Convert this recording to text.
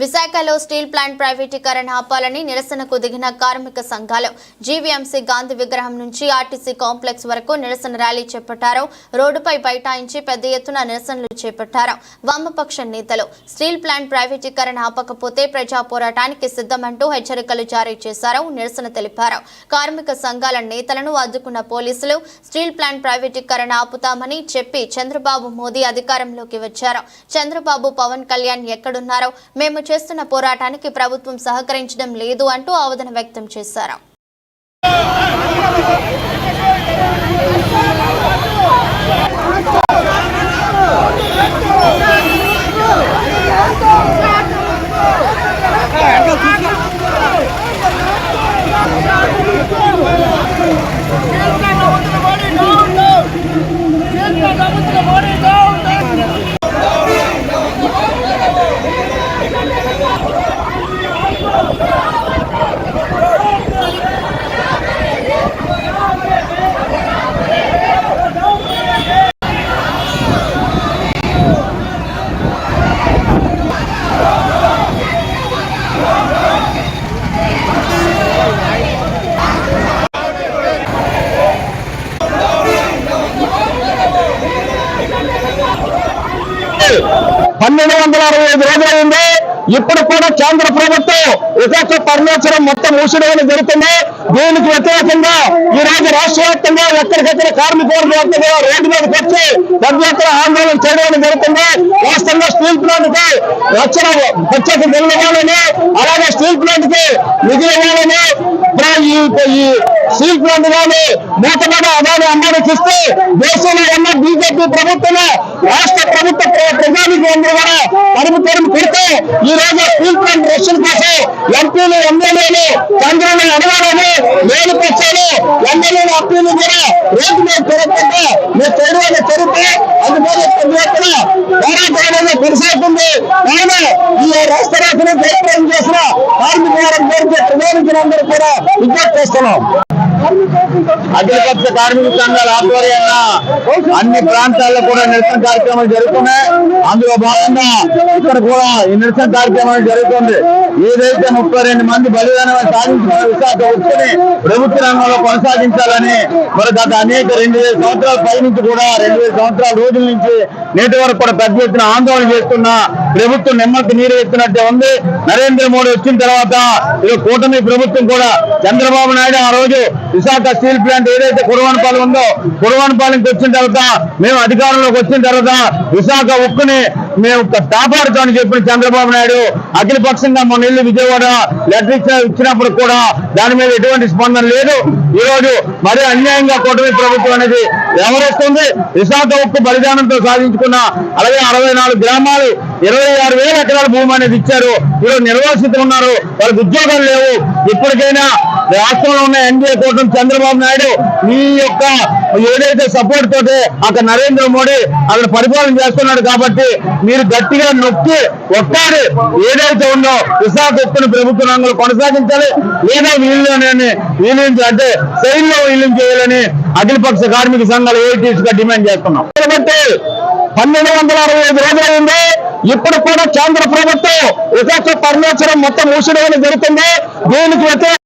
విశాఖలో steel plant ప్రైవేటీకరణ ఆపాలని నిరసనకు దిగిన కార్మిక సంఘాలు జీవీఎంసీ గాంధీ విగ్రహం నుంచి ఆర్టీసీ కాంప్లెక్స్ వరకు నిరసన ర్యాలీ చేపట్టారు. రోడ్డుపై బైఠాయించి పెద్ద ఎత్తున నిరసనలు చేపట్టారు. వామపక్ష నేతలు స్టీల్ ప్లాంట్ ప్రైవేటీకరణ ఆపకపోతే ప్రజా పోరాటానికి సిద్ధమంటూ హెచ్చరికలు జారీ చేశారు. నిరసన తెలిపారు. కార్మిక సంఘాల నేతలను అడ్డుకున్న పోలీసులు స్టీల్ ప్లాంట్ ప్రైవేటీకరణ ఆపుతామని చెప్పి చంద్రబాబు మోదీ అధికారంలోకి వచ్చారు. చంద్రబాబు పవన్ కళ్యాణ్ ఎక్కడున్నారో మేము చేస్తున్న పోరాటానికి ప్రభుత్వం సహకరించడం లేదు అంటూ ఆవేదన వ్యక్తం చేశారు. రోజులైంది. ఇప్పుడు కూడా కేంద్ర ప్రభుత్వం విశాఖ పరమేశ్వరం మొత్తం మూసివేయడం జరుగుతుంది. దీనికి వ్యతిరేకంగా ఈ రోజు రాష్ట్ర వ్యాప్తంగా ఎక్కడికెక్కడ కార్మిక వర్గం రోడ్డు మీదకి వచ్చి పెద్ద ఎత్తున ఆందోళన చేయడం జరుగుతుంది. వాస్తవంగా స్టీల్ ప్లాంట్ కి రక్షణ ప్రత్యేక నిధులు ఇవ్వాలని, అలాగే స్టీల్ ప్లాంట్ కి నిధులు ఇవ్వాలని, ఈ స్టీల్ ప్లాంట్ కానీ మూతపడ అదాని అమ్మానికి ఇస్తే దేశంలో ఉన్న బీజేపీ ప్రభుత్వమే రాష్ట్ర ప్రభుత్వ ప్రజానికి అందరూ కూడా తరుము పెడితే ఈ రోజు స్టీల్ ప్లాంట్ రక్షణ కోసం ఎంపీలు ఎమ్మెల్యేలు చంద్రుని అడగాలని మేలు పక్షాలు ఎమ్మెల్యేలు ఎంపీలు కూడా రోడ్డు మీద పెరుగుతుంటే మీరు చేయడానికి జరిగితే అందుకని పోరాటం కొనసాగుతుంది. కానీ ఈ రాష్ట్ర రాష్ట్రం ప్రయత్నం చేసిన కార్మిక ప్రజానికులందరూ కూడా విజ్ఞప్తి చేస్తున్నాం. అఖిలపక్ష కార్మిక సంఘాల ఆధ్వర్యంగా అన్ని ప్రాంతాల్లో కూడా నిరసన కార్యక్రమాలు జరుగుతున్నాయి. అందులో భాగంగా ఇక్కడ కూడా ఈ నిరసన కార్యక్రమాలు జరుగుతుంది. ఏదైతే 32 మంది బలిదానం సాధించిన విశాఖ ఉక్కుని ప్రభుత్వ రంగంలో కొనసాగించాలని మరి గత అనేక 2000 సంవత్సరాల పై నుంచి కూడా 2000 సంవత్సరాల రోజుల నుంచి నేటి వరకు కూడా పెద్ద ఎత్తున ఆందోళన చేస్తున్న ప్రభుత్వం నిమ్మకి నీరు ఎత్తినట్టే ఉంది. నరేంద్ర మోడీ వచ్చిన తర్వాత ఈ కూటమి ప్రభుత్వం కూడా చంద్రబాబు నాయుడు ఆ రోజు విశాఖ స్టీల్ ప్లాంట్ ఏదైతే కురవనపాలెం ఉందో కురవనపాలెంకి వచ్చిన తర్వాత మేము అధికారంలోకి వచ్చిన తర్వాత విశాఖ ఉక్కుని మేము కాపాడుతామని చెప్పిన చంద్రబాబు నాయుడు అఖిలపక్షంగా మొన్న ఇల్లు విజయవాడ లెటర్ ఇచ్చినప్పుడు కూడా దాని మీద ఎటువంటి స్పందన లేదు. ఈ రోజు మరీ అన్యాయంగా కూటమి ప్రభుత్వం అనేది వ్యవహరిస్తుంది. విశాఖ ఉక్కు బలిదానంతో సాధించుకున్న అలాగే 64 గ్రామాలు 26,000 ఎకరాల భూమి అనేది ఇచ్చారు. ఈరోజు నిర్వాసితులు ఉన్నారు, వాళ్ళకి ఉద్యోగాలు లేవు. ఇప్పటికైనా రాష్ట్రంలో ఉన్న ఎన్డీఏ కూటమి చంద్రబాబు నాయుడు మీ యొక్క ఏదైతే సపోర్ట్ తోటి అక్కడ నరేంద్ర మోడీ అక్కడ పరిపాలన చేస్తున్నాడు కాబట్టి మీరు గట్టిగా నొక్కి ఒట్టాడి ఏదైతే ఉందో విశాఖ ఉక్కును ప్రభుత్వ రంగంలో కొనసాగించాలి, లేదా వీళ్ళు అంటే శైలిలో విలీనం చేయాలని అఖిలపక్ష కార్మిక సంఘాలు ఏఐటీసీ గా డిమాండ్ చేస్తున్నాం. కాబట్టి 1265 రోజులైంది. ఇప్పుడు కూడా కేంద్ర ప్రభుత్వం విశాఖ పరమేశ్వరం మొత్తం మూసివేయడం జరుగుతుంది. దీనికి వ్యతిరేకంగా